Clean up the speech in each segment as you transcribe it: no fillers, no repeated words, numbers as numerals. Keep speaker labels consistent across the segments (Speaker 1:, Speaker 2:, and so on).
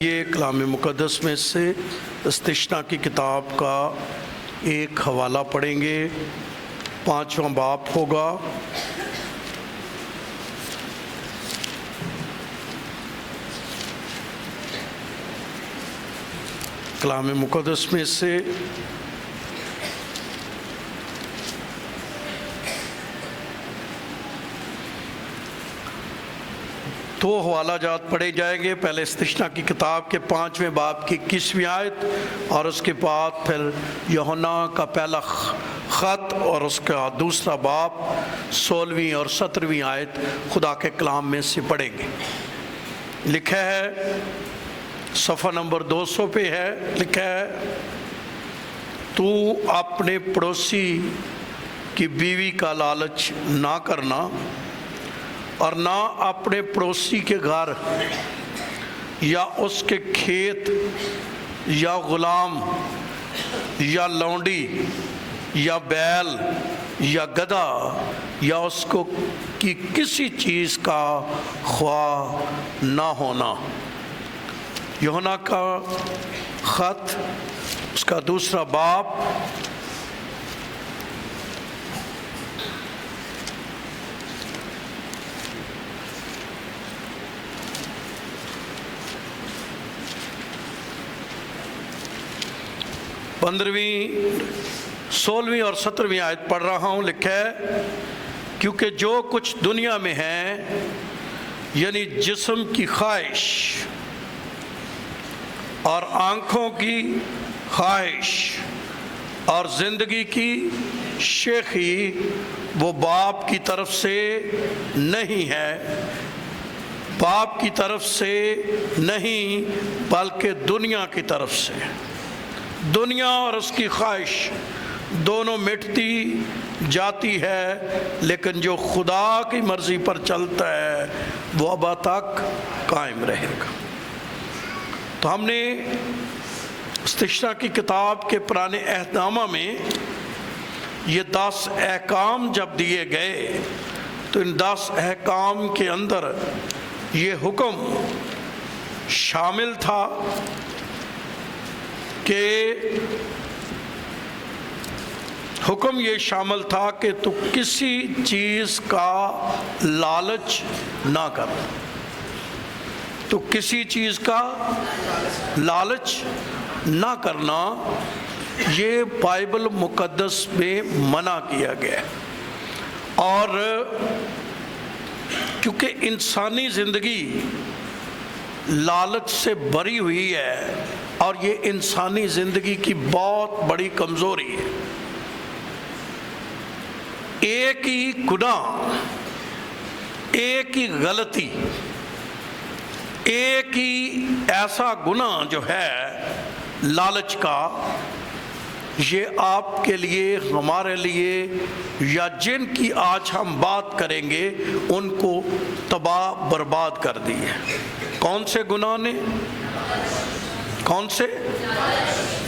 Speaker 1: یہ کلام مقدس میں سے استثنا کی کتاب کا ایک حوالہ پڑھیں گے۔ 5واں باب ہوگا۔ کلام مقدس میں سے دو حوالہ جات پڑھے جائیں گے۔ پہلے استثنا کی کتاب کے 5ویں باب کی 21ویں آیت، اور اس کے بعد پھر یوحنا کا پہلا خط اور اس کا دوسرا باب 16ویں اور 17ویں آیت خدا کے کلام میں سے پڑھیں گے۔ لکھا ہے، صفحہ نمبر 200 پہ ہے، لکھا ہے، تو اپنے پڑوسی کی بیوی کا لالچ نہ کرنا، اور نہ اپنے پڑوسی کے گھر یا اس کے کھیت یا غلام یا لونڈی یا بیل یا گدھا یا اس کو کی کسی چیز کا خواہ نہ ہونا۔ یوحنا کا خط اس کا دوسرا باب پندرہویں 16ویں اور 17ویں آیت پڑھ رہا ہوں۔ لکھا ہے، کیونکہ جو کچھ دنیا میں ہے، یعنی جسم کی خواہش اور آنکھوں کی خواہش اور زندگی کی شیخی، وہ باپ کی طرف سے نہیں ہے، باپ کی طرف سے نہیں بلکہ دنیا کی طرف سے۔ دنیا اور اس کی خواہش دونوں مٹتی جاتی ہے، لیکن جو خدا کی مرضی پر چلتا ہے وہ ابد تک قائم رہے گا۔ تو ہم نے استثنا کی کتاب کے پرانے عہد نامہ میں یہ 10 احکام جب دیے گئے تو ان 10 احکام کے اندر یہ حکم شامل تھا کہ یہ شامل تھا کہ تو کسی چیز کا لالچ نہ کر، تو کسی چیز کا لالچ نہ کرنا، یہ بائبل مقدس میں منع کیا گیا ہے۔ اور کیونکہ انسانی زندگی لالچ سے بھری ہوئی ہے، اور یہ انسانی زندگی کی بہت بڑی کمزوری ہے۔ ایک ہی گناہ، ایک ہی غلطی، ایک ہی ایسا گناہ جو ہے لالچ کا، یہ آپ کے لیے، ہمارے لیے، یا جن کی آج ہم بات کریں گے ان کو تباہ برباد کر دی ہے۔ کون سے گناہ نے؟ کون سے؟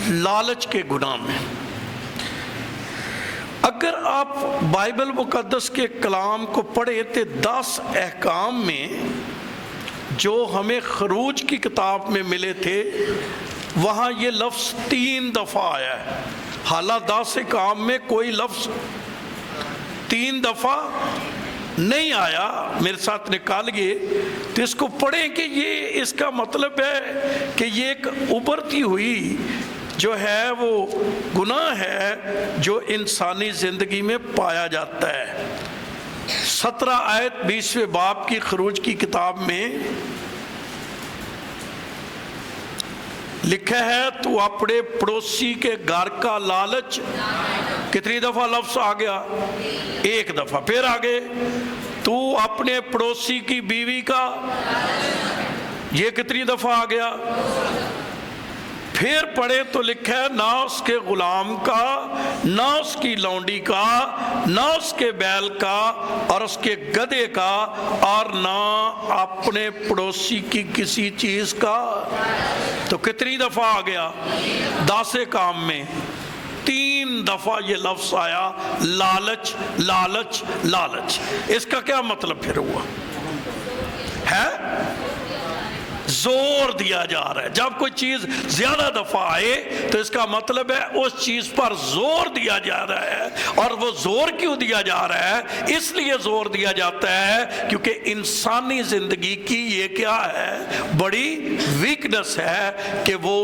Speaker 1: لالچ کے گناہ میں۔ اگر آپ بائبل مقدس کے کلام کو پڑھیں تو 10 احکام میں جو ہمیں خروج کی کتاب میں ملے تھے، وہاں یہ لفظ 3 دفعہ آیا ہے۔ حالانکہ 10 احکام میں کوئی لفظ 3 دفعہ نہیں آیا۔ میرے ساتھ نکالیے تو اس کو پڑھیں کہ یہ اس کا مطلب ہے کہ یہ ایک ابھرتی ہوئی جو ہے وہ گناہ ہے جو انسانی زندگی میں پایا جاتا ہے۔ 17 آیت 20ویں باب کی خروج کی کتاب میں لکھا ہے، تو اپنے پڑوسی کے گھر کا لالچ، کتنی دفعہ لفظ آ گیا؟ 1 دفعہ۔ پھر آگے، تو اپنے پڑوسی کی بیوی کا، یہ کتنی دفعہ آ گیا؟ پھر پڑھے تو لکھا ہے، نہ اس کے غلام کا، نہ اس کی لونڈی کا، نہ اس کے بیل کا اور اس کے گدھے کا، اور نہ اپنے پڑوسی کی کسی چیز کا۔ تو کتنی دفعہ آ گیا؟ 10 کام میں 3 دفعہ یہ لفظ آیا، لالچ لالچ لالچ۔ اس کا کیا مطلب پھر ہوا ہے؟ زور دیا جا رہا ہے. جب کوئی چیز زیادہ دفعہ آئے تو اس کا مطلب ہے اس چیز پر زور دیا جا رہا ہے. اور وہ زور کیوں دیا جا رہا ہے؟ اس لیے زور دیا جاتا ہے کیونکہ انسانی زندگی کی یہ کیا ہے؟ بڑی ویکنس ہے کہ وہ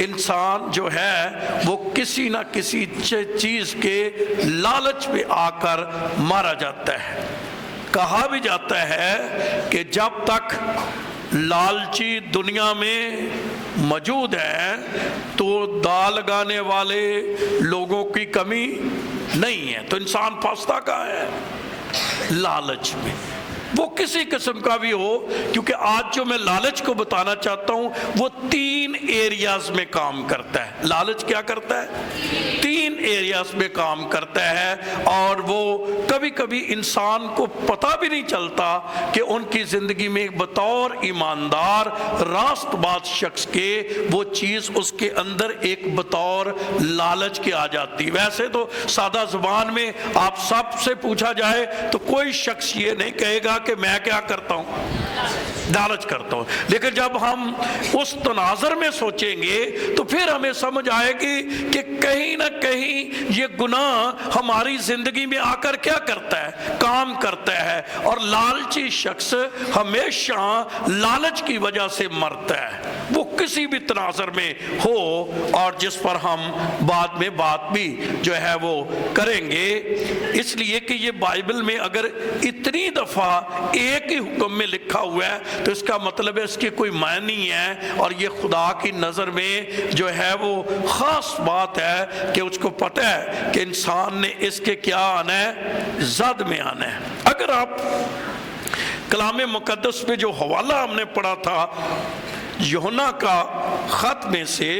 Speaker 1: انسان جو ہے وہ کسی نہ کسی چیز کے لالچ میں آ کر مارا جاتا ہے. کہا بھی جاتا ہے کہ جب تک لالچی دنیا میں موجود ہے تو دال لگانے والے لوگوں کی کمی نہیں ہے. تو انسان پھنستا کہاں ہے؟ لالچ میں، وہ کسی قسم کا بھی ہو. کیونکہ آج جو میں لالچ کو بتانا چاہتا ہوں وہ 3 ایریاز میں کام کرتا ہے. لالچ کیا کرتا ہے؟ 3 ایریاز میں کام کرتا ہے. اور وہ کبھی کبھی انسان کو پتہ بھی نہیں چلتا کہ ان کی زندگی میں بطور ایماندار راست باز شخص کے وہ چیز اس کے اندر ایک بطور لالچ کے آ جاتی. ویسے تو سادہ زبان میں آپ سب سے پوچھا جائے تو کوئی شخص یہ نہیں کہے گا کہ میں کیا کرتا ہوں؟ لالچ کرتا ہوں. لیکن جب ہم اس تناظر میں سوچیں گے تو پھر ہمیں سمجھ آئے گی کہ کہیں نہ کہیں یہ گناہ ہماری زندگی میں آ کر کیا کرتا ہے؟ کام کرتا ہے. اور لالچی شخص ہمیشہ لالچ کی وجہ سے مرتا ہے، وہ کسی بھی تناظر میں ہو، اور جس پر ہم بعد میں بات بھی جو ہے وہ کریں گے. اس لیے کہ یہ بائبل میں اگر اتنی دفعہ ایک ہی حکم میں لکھا ہوا ہے تو اس کا مطلب ہے اس کی کوئی معنی ہے. اور یہ خدا کی نظر میں جو ہے وہ خاص بات ہے کہ اس کو پتہ ہے کہ انسان نے اس کے کیا آنا ہے؟ زد میں آنا ہے. اگر آپ کلام مقدس میں جو حوالہ ہم نے پڑھا تھا یوحنا کا خط میں سے،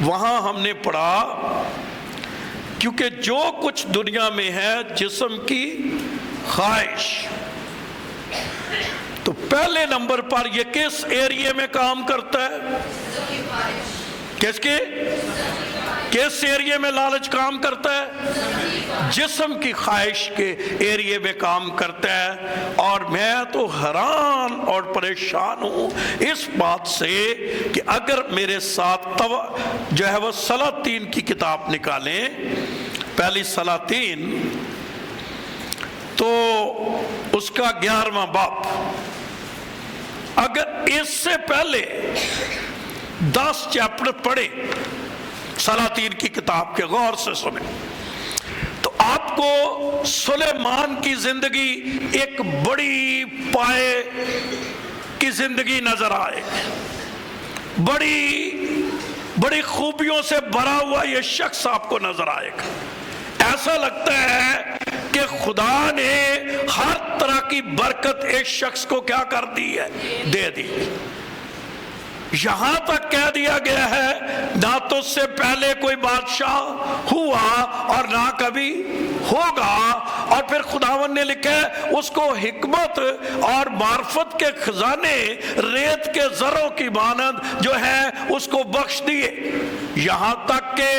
Speaker 1: وہاں ہم نے پڑھا کیونکہ جو کچھ دنیا میں ہے جسم کی خواہش. تو پہلے نمبر پر یہ کس ایریے میں کام کرتا ہے؟ کس ایریے میں لالچ کام کرتا ہے؟ جسم کی خواہش کے ایریے میں کام کرتا ہے. اور میں تو حیران اور پریشان ہوں اس بات سے کہ اگر میرے ساتھ جو ہے وہ سلاطین کی کتاب نکالیں، پہلی سلاطین، تو اس کا 11واں باب، اگر اس سے پہلے 10 چیپٹر پڑھے سلاطین کی کتاب کے، غور سے سنیں، تو آپ کو سلیمان کی زندگی ایک بڑی پائے کی زندگی نظر آئے. بڑی خوبیوں سے بھرا ہوا یہ شخص آپ کو نظر آئے گا. ایسا لگتا ہے کہ خدا نے ہر طرح کی برکت اس شخص کو کیا کر دی ہے؟ دے دی. یہاں تک کہہ دیا گیا ہے نہ تو اس سے پہلے کوئی بادشاہ ہوا اور نہ کبھی ہوگا. اور پھر خداوند نے لکھا ہے اس کو حکمت اور معرفت کے خزانے ریت کے زروں کی مانند جو ہے اس کو بخش دیے. یہاں تک کہ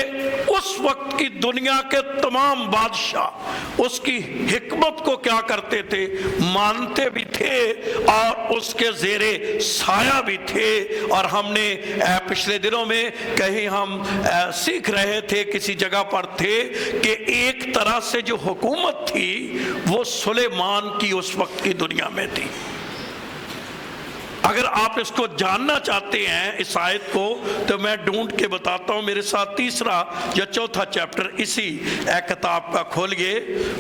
Speaker 1: اس وقت کی دنیا کے تمام بادشاہ اس کی حکمت کو کیا کرتے تھے؟ مانتے بھی تھے اور اس کے زیرے سایہ بھی تھے. اور ہم نے پچھلے دنوں میں کہیں ہم سیکھ رہے تھے، کسی جگہ پر تھے کہ ایک طرح سے جو حکومت تھی وہ سلیمان کی اس وقت کی دنیا میں تھی. اگر آپ اس کو جاننا چاہتے ہیں اس آیت کو تو میں ڈھونڈ کے بتاتا ہوں. میرے ساتھ 3 یا 4 چیپٹر اسی کتاب کا کھولیے،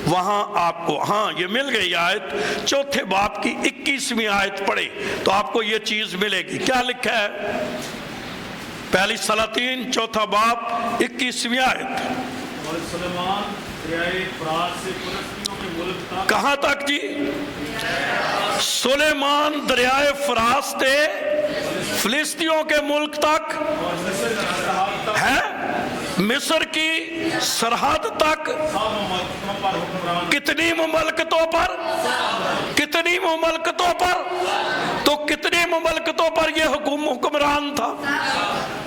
Speaker 1: وہاں آپ کو ہاں یہ مل گئی آیت. 4 باب کی 21ویں آیت پڑھے تو آپ کو یہ چیز ملے گی. کیا لکھا ہے؟ پہلی سلاطین 4 باب 21ویں آیت.
Speaker 2: اور سلیمان دریائے فرات سے فلسطینیوں کے ملک تک.
Speaker 1: کہاں تک جی؟ سلیمان دریائے فرات سے فلسطینیوں کے ملک تک ہے، مصر کی سرحد تک. کتنی مملکتوں پر؟ کتنی مملکتوں پر؟ تو کتنی مملکتوں پر یہ حکمران تھا؟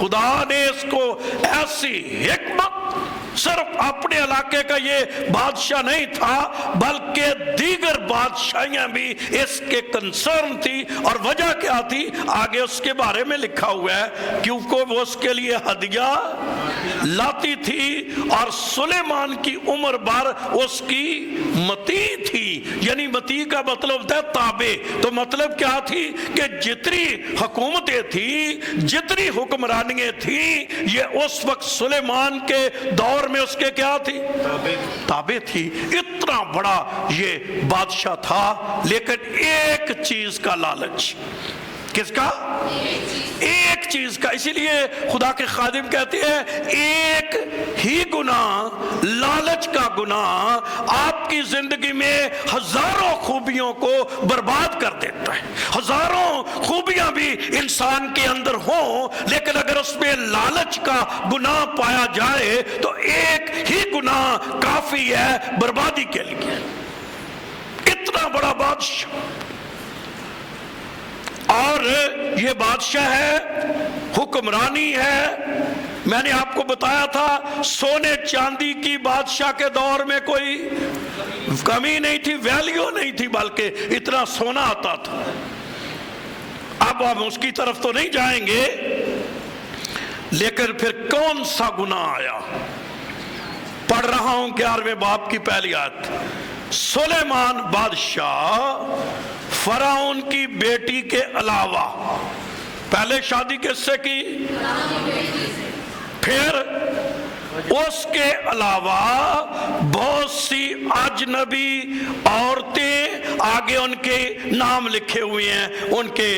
Speaker 1: خدا نے اس کو ایسی حکمت، صرف اپنے علاقے کا یہ بادشاہ نہیں تھا بلکہ دیگر بادشاہیاں بھی اس کے کنسرن تھی، اور وجہ کیا تھی آگے اس کے بارے میں لکھا ہوا ہے، کیونکہ وہ اس کے لیے ہدیہ لاتی تھی، اور سلیمان کی عمر بھر اس کی متی تھی، یعنی متی کا مطلب ہوتا ہے تابع، تو مطلب کیا تھی کہ جتنی حکومتیں تھی، جتنی حکمرانیاں تھیں، یہ اس وقت سلیمان کے دور میں اس کے کیا تھی؟ تابع تھی۔ اتنا بڑا یہ بادشاہ تھا، لیکن ایک چیز کا لالچ، کس کا؟ ایک چیز کا۔ اسی لیے خدا کے خادم کہتے ہیں ایک ہی گناہ، لالچ کا گناہ آپ کی زندگی میں ہزاروں خوبیوں کو برباد کر دیتا ہے۔ ہزاروں خوبیاں بھی انسان کے اندر ہوں، لیکن اگر اس میں لالچ کا گناہ پایا جائے تو ایک ہی گناہ کافی ہے بربادی کے لیے۔ اتنا بڑا بادشاہ، اور یہ بادشاہ ہے، حکمرانی ہے۔ میں نے آپ کو بتایا تھا سونے چاندی کی بادشاہ کے دور میں کوئی کمی نہیں تھی، ویلیو نہیں تھی، بلکہ اتنا سونا آتا تھا۔ اب ہم اس کی طرف تو نہیں جائیں گے، لیکن پھر کون سا گناہ آیا؟ پڑھ رہا ہوں 11ویں باب کی پہلی آیت۔ سلیمان بادشاہ فرعون کی بیٹی کے علاوہ، پہلے شادی کس سے کی؟ پھر اس کے علاوہ بہت سی اجنبی عورتیں، آگے ان کے نام لکھے ہوئے ہیں، ان کے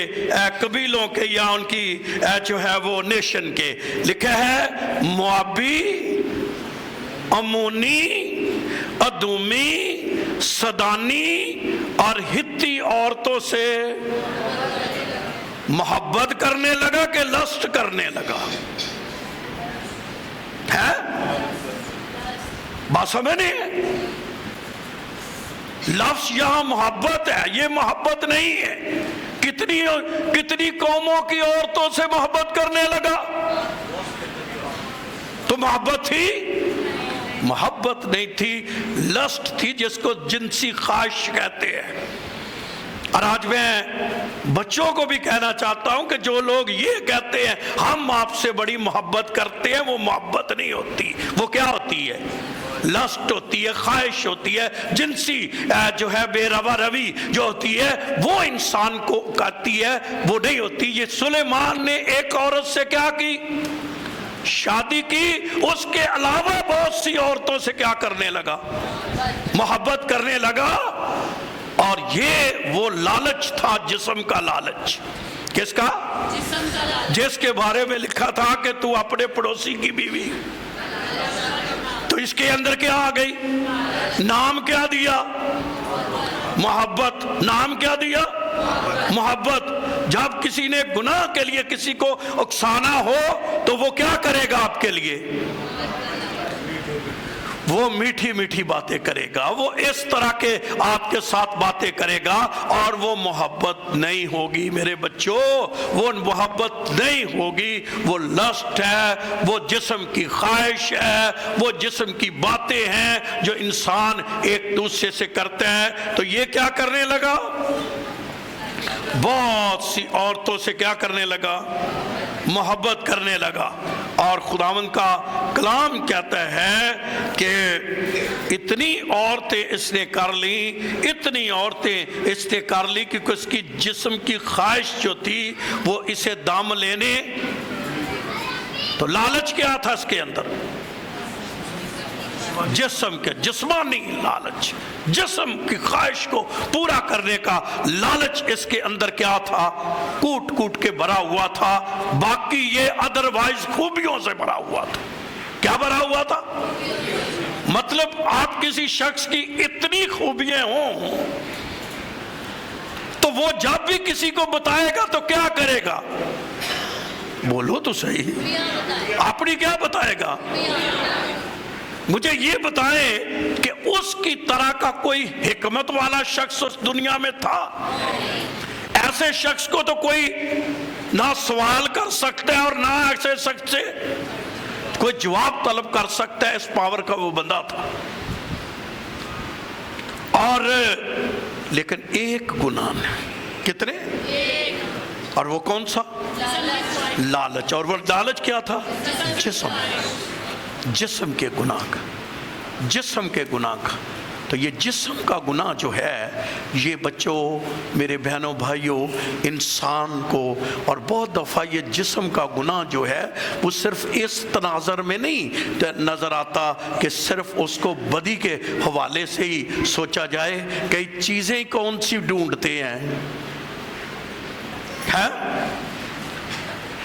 Speaker 1: قبیلوں کے یا ان کی جو ہے وہ نیشن کے، لکھا ہے موابی، امونی، ادومی، صدانی اور ہتی عورتوں سے محبت کرنے لگا کہ لسٹ کرنے لگا؟ ہے بات سمجھ نہیں ہے؟ لفظ یہاں محبت ہے، یہ محبت نہیں ہے۔ کتنی قوموں کی عورتوں سے محبت کرنے لگا؟ تو محبت تھی؟ محبت نہیں تھی، لسٹ تھی، جس کو جنسی خواہش کہتے ہیں۔ اور آج میں بچوں کو بھی کہنا چاہتا ہوں کہ جو لوگ یہ کہتے ہیں ہم آپ سے بڑی محبت کرتے ہیں، وہ محبت نہیں ہوتی۔ وہ کیا ہوتی ہے؟ لسٹ ہوتی ہے، خواہش ہوتی ہے، جنسی جو ہے بے روا روی جو ہوتی ہے وہ انسان کو کہتی ہے، وہ نہیں ہوتی۔ یہ سلیمان نے ایک عورت سے کیا کی؟ شادی کی، اس کے علاوہ بہت سی عورتوں سے کیا کرنے لگا؟ محبت کرنے لگا۔ اور یہ وہ لالچ تھا، جسم کا لالچ۔ کس کا؟
Speaker 3: جسم کا لالچ۔
Speaker 1: جس کے بارے میں لکھا تھا کہ تو اپنے پڑوسی کی بیوی، تو اس کے اندر کیا آ گئی؟ نام کیا دیا؟ محبت۔ نام کیا دیا؟ محبت۔ جب کسی نے گناہ کے لیے کسی کو اکسانا ہو تو وہ کیا کرے گا آپ کے لیے؟ وہ میٹھی میٹھی باتیں کرے گا، وہ اس طرح کے آپ کے ساتھ باتیں کرے گا، اور وہ محبت نہیں ہوگی میرے بچوں، وہ محبت نہیں ہوگی، وہ لسٹ ہے، وہ جسم کی خواہش ہے، وہ جسم کی باتیں ہیں جو انسان ایک دوسرے سے کرتے ہیں۔ تو یہ کیا کرنے لگا؟ بہت سی عورتوں سے کیا کرنے لگا؟ محبت کرنے لگا۔ اور خداوند کا کلام کہتا ہے کہ اتنی عورتیں اس نے کر لی، اتنی عورتیں اس نے کر لی کیونکہ اس کی جسم کی خواہش جو تھی وہ اسے دام لینے۔ تو لالچ کیا تھا اس کے اندر؟ جسم کے، جسمانی لالچ، جسم کی خواہش کو پورا کرنے کا لالچ اس کے اندر کیا تھا؟ کوٹ کوٹ کے بھرا ہوا تھا۔ باقی یہ ادروائز خوبیوں سے بھرا ہوا تھا۔ کیا بھرا ہوا تھا؟ مطلب آپ کسی شخص کی اتنی خوبیاں ہوں تو وہ جب بھی کسی کو بتائے گا تو کیا کرے گا؟ بولو تو صحیح، اپنی کیا بتائے گا؟ مجھے یہ بتائیں کہ اس کی طرح کا کوئی حکمت والا شخص اس دنیا میں تھا؟ ایسے شخص کو تو کوئی نہ سوال کر سکتا ہے اور نہ ایسے شخص سے کوئی جواب طلب کر سکتا ہے، اس پاور کا وہ بندہ تھا۔ اور لیکن ایک گناہ نے، کتنے؟ اور وہ کون سا؟ لالچ۔ اور وہ لالچ کیا تھا؟ جسم کے گناہ کا، جسم کے گناہ کا۔ تو یہ جسم کا گناہ جو ہے، یہ بچوں، میرے بہنوں بھائیوں، انسان کو، اور بہت دفعہ یہ جسم کا گناہ جو ہے وہ صرف اس تناظر میں نہیں نظر آتا کہ صرف اس کو بدی کے حوالے سے ہی سوچا جائے۔ کئی چیزیں کون سی ڈھونڈتے ہیں؟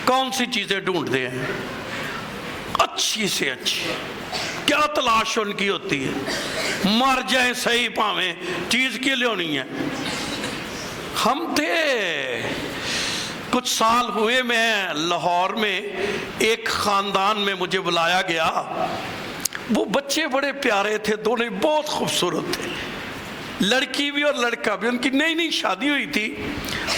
Speaker 1: کون سی چیزیں ڈھونڈتے ہیں؟ اچھی سے اچھی، کیا تلاش ان کی ہوتی ہے؟ مر جائیں صحیح پاویں، چیز کے لیے نہیں ہے۔ ہم تھے کچھ سال ہوئے، میں لاہور میں ایک خاندان میں مجھے بلایا گیا، وہ بچے بڑے پیارے تھے، دونوں بہت خوبصورت تھے، لڑکی بھی اور لڑکا بھی، ان کی نئی نئی شادی ہوئی تھی،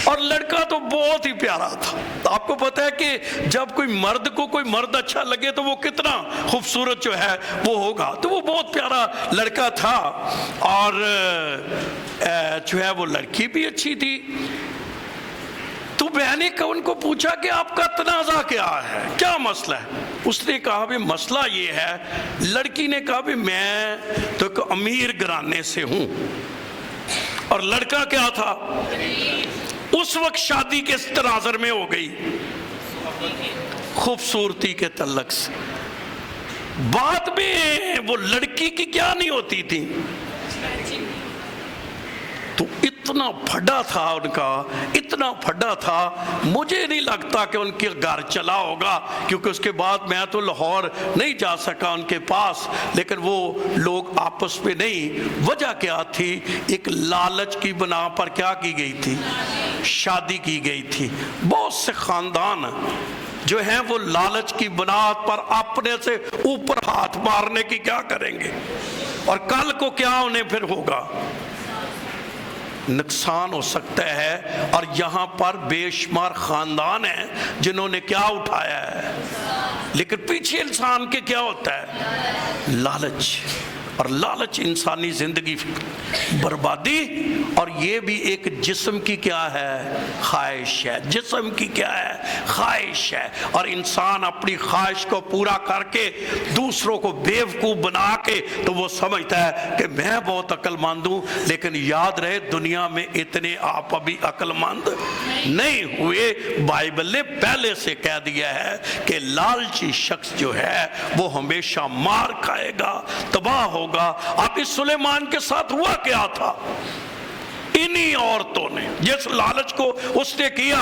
Speaker 1: اور لڑکا تو بہت ہی پیارا تھا۔ آپ کو پتہ ہے کہ جب کوئی مرد کو کوئی مرد اچھا لگے تو وہ کتنا خوبصورت جو ہے وہ ہوگا، تو وہ بہت پیارا لڑکا تھا، اور جو ہے وہ لڑکی بھی اچھی تھی۔ تو میں نے ان کو پوچھا کہ آپ کا تنازع کیا ہے، کیا مسئلہ ہے؟ اس نے کہا بھی مسئلہ یہ ہے، لڑکی نے کہا بھی میں تو ایک امیر گھرانے سے ہوں، اور لڑکا کیا تھا؟ اس وقت شادی کے تناظر میں ہو گئی خوبصورتی کے تعلق سے۔ بعد میں وہ لڑکی کی کیا نہیں ہوتی تھی، تو اتنا پھڈا تھا ان کا، اتنا پھڈا تھا، مجھے نہیں لگتا کہ ان کے گھر چلا ہوگا، کیونکہ اس کے بعد میں تو لاہور نہیں جا سکا ان کے پاس، لیکن وہ لوگ آپس میں نہیں۔ وجہ کیا تھی؟ ایک لالچ کی بنا پر کیا کی گئی تھی؟ شادی کی گئی تھی۔ بہت سے خاندان جو ہیں وہ لالچ کی بنیاد پر اپنے سے اوپر ہاتھ مارنے کی کیا کریں گے، اور کل کو کیا انہیں پھر ہوگا؟ نقصان ہو سکتا ہے۔ اور یہاں پر بے شمار خاندان ہیں جنہوں نے کیا اٹھایا ہے، لیکن پیچھے انسان کے کیا ہوتا ہے؟ لالچ۔ اور لالچ انسانی زندگی بربادی، اور یہ بھی ایک جسم کی کیا ہے؟ خواہش ہے۔ جسم کی کیا ہے؟ خواہش ہے۔ اور انسان اپنی خواہش کو پورا کر کے دوسروں کو بیوقوف بنا کے تو وہ سمجھتا ہے کہ میں بہت عقل مند ہوں، لیکن یاد رہے دنیا میں اتنے آپ ابھی عقل مند نہیں ہوئے۔ بائبل نے پہلے سے کہہ دیا ہے کہ لالچی شخص جو ہے وہ ہمیشہ مار کھائے گا، تباہ ہوگا۔ اب اس سلیمان کے ساتھ ہوا کیا تھا؟ انہی عورتوں نے جس لالچ کو اس نے کیا،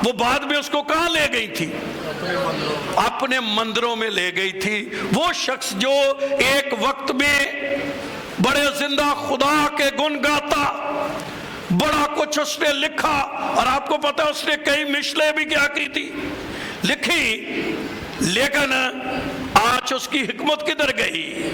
Speaker 1: وہ بعد میں اس کو کہاں لے گئی تھی؟ اپنے مندروں میں لے گئی تھی۔ وہ شخص جو ایک وقت میں بڑے زندہ خدا کے گن گاتا، بڑا کچھ اس نے لکھا، اور آپ کو پتا اس نے کئی مشلیں بھی کیا کی تھی، لکھی، لیکن آج اس کی حکمت کدھر گئی؟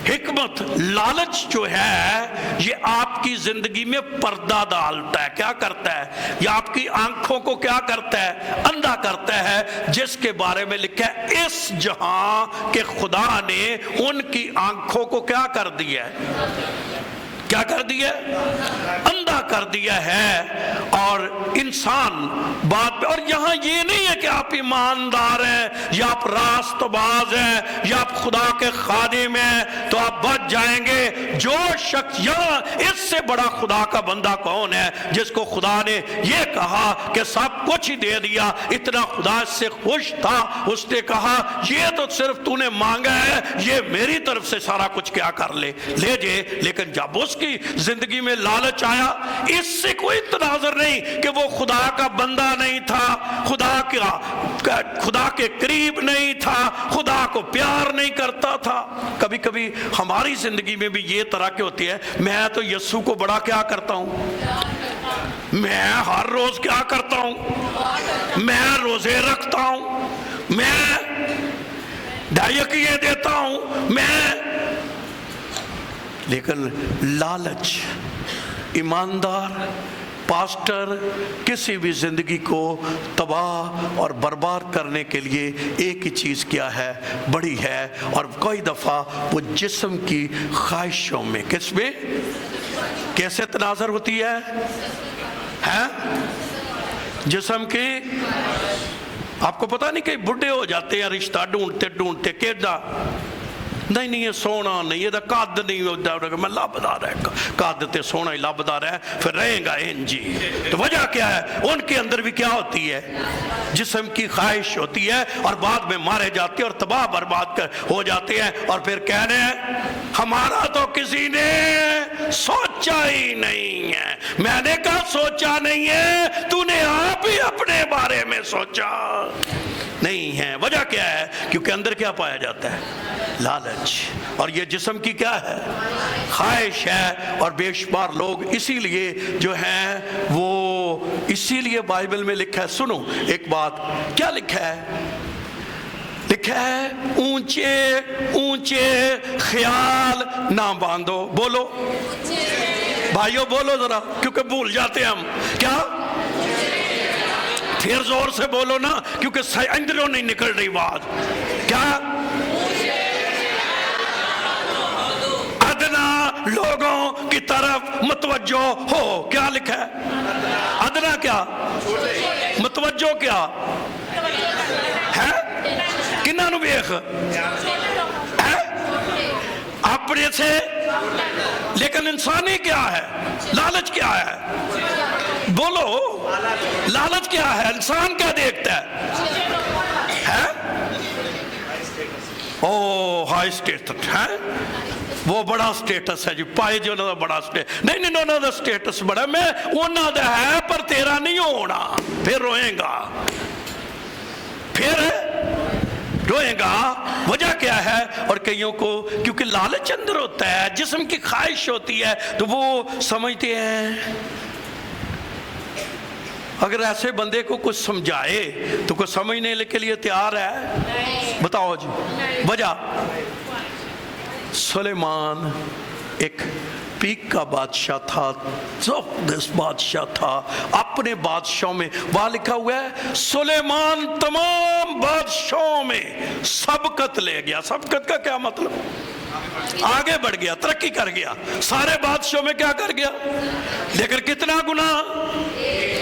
Speaker 1: حکمت، لالچ جو ہے یہ آپ کی زندگی میں پردہ ڈالتا ہے۔ کیا کرتا ہے؟ یہ آپ کی آنکھوں کو کیا کرتا ہے؟ اندھا کرتا ہے، جس کے بارے میں لکھا ہے اس جہاں کے خدا نے ان کی آنکھوں کو کیا کر دیا ہے؟ کیا کر دیا؟ اندھا کر دیا ہے۔ اور انسان بات پہ، اور یہاں یہ نہیں ہے کہ آپ ایماندار ہیں یا آپ راست باز ہیں یا آپ خدا کے خادم ہیں تو آپ بچ جائیں گے۔ جو شخص یہاں اس سے بڑا خدا کا بندہ کون ہے جس کو خدا نے یہ کہا کہ سب کچھ ہی دے دیا، اتنا خدا اس سے خوش تھا، اس نے کہا یہ تو صرف تو نے مانگا ہے، یہ میری طرف سے سارا کچھ کیا کر لے جے۔ لیکن جب اس کی زندگی میں لالچ آیا، اس سے کوئی تناظر نہیں کہ وہ خدا کا بندہ نہیں تھا، خدا کے قریب نہیں تھا، خدا کو پیار نہیں کرتا تھا۔ کبھی کبھی ہماری زندگی میں بھی یہ طرح کی ہوتی ہے، میں تو یسوع کو بڑا کیا کرتا ہوں، میں ہر روز کیا کرتا ہوں، میں روزے رکھتا ہوں، میں ڈائیکیے دیتا ہوں، لیکن لالچ، ایماندار پاسٹر کسی بھی زندگی کو تباہ اور برباد کرنے کے لیے ایک ہی چیز کیا ہے، بڑی ہے، اور کوئی دفعہ وہ جسم کی خواہشوں میں، کس میں کیسے تناظر ہوتی ہے جسم کی؟ آپ کو پتہ نہیں کہ بڈھے ہو جاتے ہیں رشتہ ڈھونڈتے ڈھونڈتے کہ نہیں یہ سونا نہیں، یہ قد نہیں ہوتا، میں لبدا رہا قد تے سونا ہی لبدا رہا پھر رہے گا انجی۔ تو وجہ کیا ہے؟ ان کے اندر بھی کیا ہوتی ہے؟ جسم کی خواہش ہوتی ہے، اور بعد میں مارے جاتے ہیں اور تباہ برباد ہو جاتے ہیں، اور پھر کہنے ہمارا تو کسی نے سوچا ہی نہیں ہے۔ میں نے کہا سوچا نہیں ہے، تو نے آپ ہی اپنے بارے میں سوچا نہیں ہے۔ وجہ کیا ہے؟ کیونکہ اندر کیا پایا جاتا ہے؟ لالچ، اور یہ جسم کی کیا ہے؟ خواہش ہے۔ اور بے شمار لوگ اسی لیے جو ہیں وہ اسی لیے بائبل میں لکھا ہے، سنو ایک بات، کیا لکھا ہے؟ لکھا ہے اونچے اونچے خیال نہ باندھو۔ بولو بھائیو، بولو ذرا، کیونکہ بھول جاتے ہیں ہم۔ کیا؟ پھر زور سے بولو نا، کیونکہ اندروں نہیں نکل رہی بات۔ کیا؟ ادنا لوگوں کی طرف متوجہ ہو۔ کیا لکھا ہے؟ ادنا کیا؟ متوجہ کیا ہے؟ کنہاں نو ویکھ؟ اپنے سے۔ لیکن انسانی کیا ہے؟ لالچ کیا ہے؟ بولو، لالچ کیا ہے؟ انسان کیا دیکھتا ہے؟ او ہائی سٹیٹس ہے، وہ بڑا سٹیٹس ہے جی، پائے جو انہوں نے بڑا سٹیٹس، نہیں انہوں نے سٹیٹس بڑا، میں انہوں نے ہے پر تیرا نہیں ہونا، پھر روئیں گا، پھر روئیں گا۔ وجہ کیا ہے؟ اور کئیوں کو کیونکہ لالچ اندر ہوتا ہے، جسم کی خواہش ہوتی ہے، تو وہ سمجھتے ہیں اگر ایسے بندے کو کچھ سمجھائے تو کوئی سمجھنے کے لیے تیار ہے؟ بتاؤ جی وجہ۔ سلیمان ایک پیک کا بادشاہ تھا، زبردست بادشاہ تھا، اپنے بادشاہوں میں وہاں لکھا ہوا ہے سلیمان تمام بادشاہوں میں سبقت لے گیا۔ سبقت کا کیا مطلب؟ آگے بڑھ گیا، ترقی کر گیا، سارے بادشاہوں میں کیا کر گیا؟ لیکن کتنا گناہ؟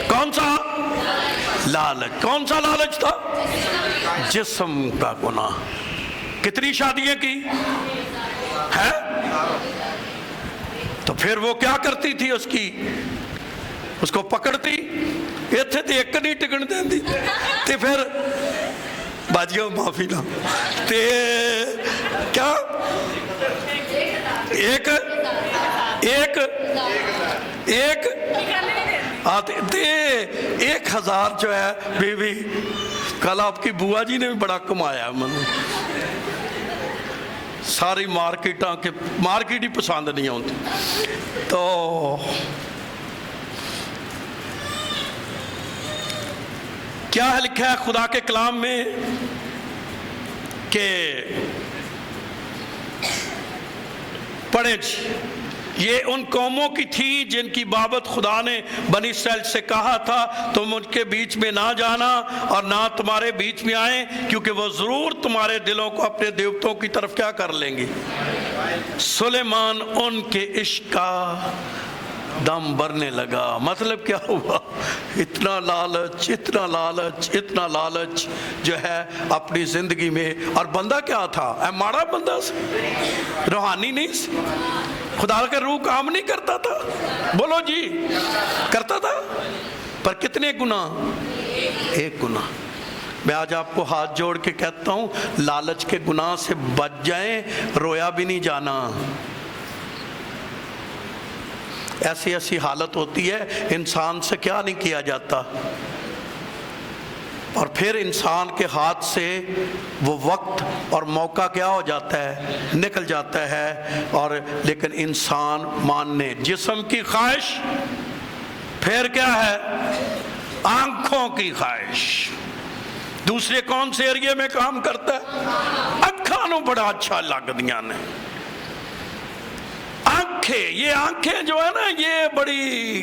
Speaker 1: کون سا؟ لالچ۔ کون سا لالچ تھا؟ جسم کا گناہ۔ کتنی شادیاں کی ہے؟ تو پھر وہ کیا کرتی تھی؟ اس کو پکڑتی، ایتھے تے ایک نہیں ٹکن دیندی، تے پھر باجیوں معافی نہ تے کیا ایک آتے تے 1000 جو ہے بیوی۔ کل آپ کی بوا جی نے بھی بڑا کمایا ہے، من ساری مارکیٹ ہی پسند نہیں ہوتی۔ تو کیا لکھا ہے خدا کے کلام میں کہ پڑھیں جی، یہ ان قوموں کی تھی جن کی بابت خدا نے بنی اسرائیل سے کہا تھا تم ان کے بیچ میں نہ جانا اور نہ تمہارے بیچ میں آئیں، کیونکہ وہ ضرور تمہارے دلوں کو اپنے دیوتوں کی طرف کیا کر لیں گے۔ سلیمان ان کے عشق کا دم بھرنے لگا۔ مطلب کیا ہوا؟ اتنا لالچ اتنا لالچ اتنا لالچ جو ہے اپنی زندگی میں۔ اور بندہ کیا تھا؟ اے ماڑا بندہ سے، روحانی نہیں سے، خدا کا روح کام نہیں کرتا تھا۔ بولو جی، کرتا تھا، پر کتنے گناہ؟ ایک گناہ۔ میں آج آپ کو ہاتھ جوڑ کے کہتا ہوں لالچ کے گناہ سے بچ جائیں، رویا بھی نہیں جانا۔ ایسی حالت ہوتی ہے انسان سے کیا نہیں کیا جاتا، اور پھر انسان کے ہاتھ سے وہ وقت اور موقع کیا ہو جاتا ہے؟ نکل جاتا ہے۔ اور لیکن انسان ماننے، جسم کی خواہش، پھر کیا ہے؟ آنکھوں کی خواہش۔ دوسرے کون سے ایریے میں کام کرتا ہے؟ اکھاں نو بڑا اچھا لگ دیا نے۔ آنکھیں، یہ آنکھیں جو ہے نا، یہ بڑی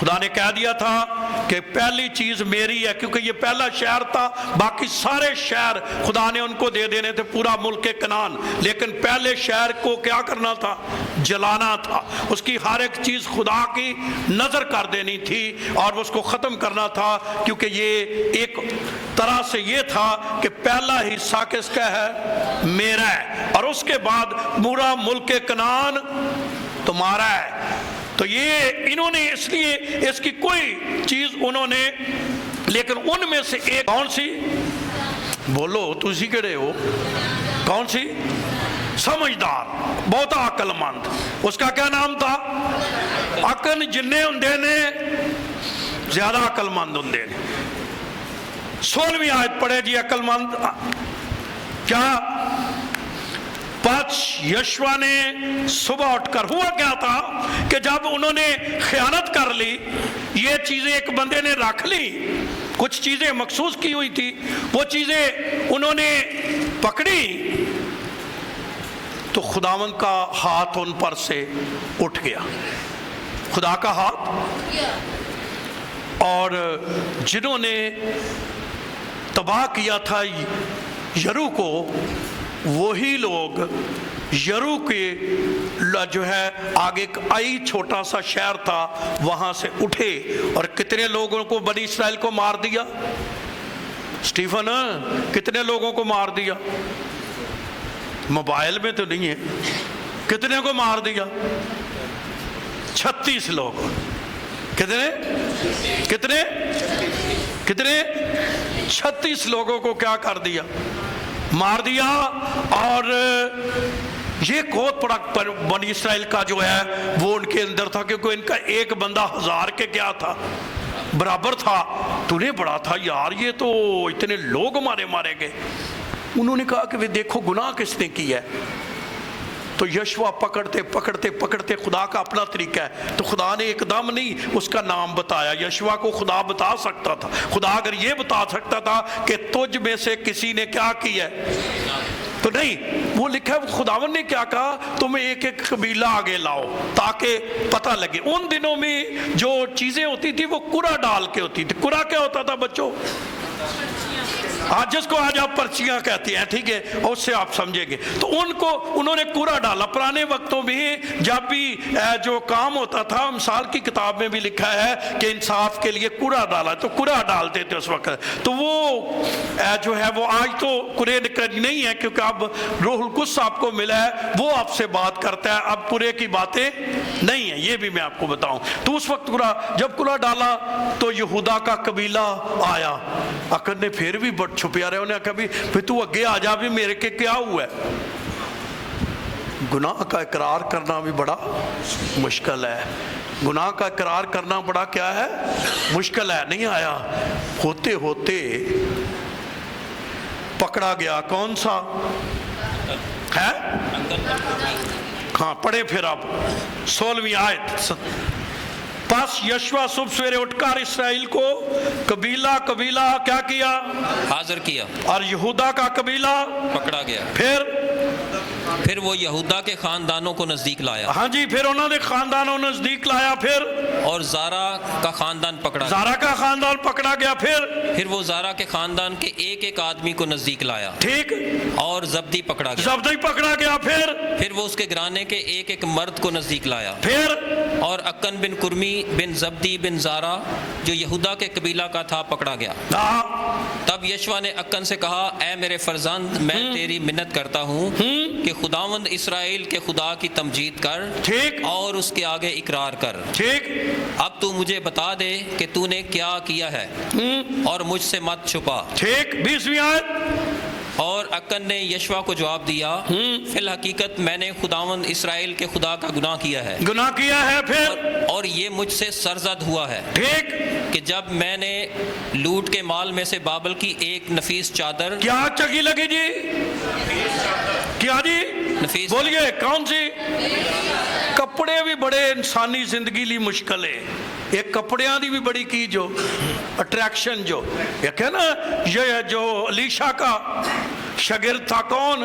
Speaker 1: خدا نے کہہ دیا تھا کہ پہلی چیز میری ہے، کیونکہ یہ پہلا شہر تھا، باقی سارے شہر خدا نے ان کو دے دینے تھے، پورا ملک کنعان، لیکن پہلے شہر کو کیا کرنا تھا؟ جلانا تھا، اس کی ہر ایک چیز خدا کی نظر کر دینی تھی اور اس کو ختم کرنا تھا، کیونکہ یہ ایک طرح سے یہ تھا کہ پہلا حصہ کس کا ہے؟ میرا ہے، اور اس کے بعد پورا ملک کنعان تمہارا ہے۔ تو یہ انہوں نے اس لیے اس کی کوئی چیز انہوں نے، لیکن ان میں سے ایک کون سی؟ بولو تسی کہڑے ہو؟ کون سی؟ سمجھدار، بہت عقل مند، اس کا کیا نام تھا؟ اکن جننے ہندے نے زیادہ عقل مند ہندے نے۔ 16ویں آیت پڑھے جی، عقل مند کیا؟ پس یشوا نے صبح اٹھ کر، ہوا کیا تھا کہ جب انہوں نے خیانت کر لی، یہ چیزیں ایک بندے نے رکھ لی، کچھ چیزیں مخصوص کی ہوئی تھی، وہ چیزیں انہوں نے پکڑی، تو خداوند کا ہاتھ ان پر سے اٹھ گیا، خدا کا ہاتھ، اور جنہوں نے تباہ کیا تھا یرو کو، وہی لوگ یرو کے جو ہے آگے آئی چھوٹا سا شہر تھا، وہاں سے اٹھے، اور کتنے لوگوں کو بنی اسرائیل کو مار دیا؟ سٹیفن کتنے لوگوں کو مار دیا؟ موبائل میں تو نہیں ہے، کتنے کو مار دیا؟ 36 لوگ۔ کتنے 36 لوگوں کو کیا کر دیا؟ مار دیا۔ اور یہ بہت بڑا بنی اسرائیل کا جو ہے وہ ان کے اندر تھا، کیونکہ ان کا ایک بندہ 1000 کے کیا تھا؟ برابر تھا۔ تو انہیں بڑا تھا یار، یہ تو اتنے لوگ مارے گئے۔ انہوں نے کہا کہ دیکھو گناہ کس نے کی ہے۔ تو یشوا پکڑتے خدا کا اپنا طریقہ ہے، تو خدا نے ایک دم نہیں اس کا نام بتایا۔ یشوا کو خدا بتا سکتا تھا، خدا اگر یہ بتا سکتا تھا کہ تجھ میں سے کسی نے کیا کی ہے، تو نہیں، وہ لکھا ہے خداوند نے کیا کہا، تمہیں ایک ایک قبیلہ آگے لاؤ تاکہ پتہ لگے۔ ان دنوں میں جو چیزیں ہوتی تھی وہ کرا ڈال کے ہوتی تھی۔ کرا کیا ہوتا تھا بچوں؟ جس کو آج آپ پرچیاں کہتے ہیں، ٹھیک ہے، اور اس سے آپ سمجھیں گے۔ تو انہوں نے کورا ڈالا۔ پرانے وقتوں میں جب بھی جو کام ہوتا تھا، مثال کی کتاب میں بھی لکھا ہے کہ انصاف کے لیے کورا ڈالا، تو کورا ڈالتے تھے اس وقت۔ تو وہ جو ہے وہ آج تو کورے نہیں ہے، کیونکہ اب روح القدس آپ کو ملا ہے، وہ آپ سے بات کرتا ہے، اب کورے کی باتیں نہیں ہیں۔ یہ بھی میں آپ کو بتاؤں۔ تو اس وقت جب کورا ڈالا تو یہودا کا قبیلہ آیا۔ اکن نے پھر بھی بڑھ چھپیا رہے، انہیں کہا بھی تو اگے آ جا، بھی میرے کے کیا ہوا ہے؟ گناہ کا اقرار کرنا بھی بڑا مشکل ہے۔ گناہ کا اقرار کرنا بڑا کیا ہے؟ مشکل ہے۔ نہیں آیا، ہوتے ہوتے پکڑا گیا۔ کون سا ہے؟ ہاں پڑھے پھر اب 16ویں آیت۔ پس یشوا صبح سویرے اٹھ کر اسرائیل کو قبیلہ کیا کیا؟
Speaker 3: حاضر کیا،
Speaker 1: اور یہودا کا قبیلہ
Speaker 3: پکڑا گیا۔ پھر وہ یہودا کے خاندانوں کو نزدیک لایا۔
Speaker 1: ہاں جی، پھر انہوں نے خاندانوں نزدیک لایا۔ پھر
Speaker 3: اور زارا کا خاندان پکڑا گیا۔
Speaker 1: زارا کا خاندان پکڑا گیا۔
Speaker 3: پھر وہ زارا کے خاندان کے ایک ایک آدمی کو نزدیک لایا۔
Speaker 1: ٹھیک۔
Speaker 3: اور زبدی پکڑا گیا۔
Speaker 1: زبدی پکڑا گیا۔
Speaker 3: پھر وہ اس کے گھرانے کے ایک ایک مرد کو نزدیک لایا۔ اور اکن بن کرمی بن زبدی بن زارا جو یہودا کے قبیلہ کا تھا پکڑا گیا۔ تب یشوا نے اکن سے کہا، اے میرے فرزند، میں تیری منت کرتا ہوں کہ خداوند اسرائیل کے خدا کی تمجید کر، اور اس کے آگے اقرار کر۔ اب تو مجھے بتا دے کہ تو نے کیا کیا ہے، اور مجھ سے مت چھپا۔
Speaker 1: 20ویں آیت۔
Speaker 3: اور اکن نے یشوا کو جواب دیا، فی الحقیقت میں نے خداوند اسرائیل کے خدا کا گناہ کیا ہے۔ اور یہ مجھ سے سرزد ہوا ہے کہ جب میں نے لوٹ کے مال میں سے بابل کی ایک نفیس چادر،
Speaker 1: کیا چگی لگی جی؟ کیا جی؟
Speaker 3: نفیس
Speaker 1: بولیے کون سی؟ کپڑے بھی بڑے انسانی زندگی لی مشکل ہے۔ ایک کپڑیاں دی بھی بڑی کی جو اٹریکشن جو ایک ہے نا، یہ جو الیشا کا شاگرد تھا کون؟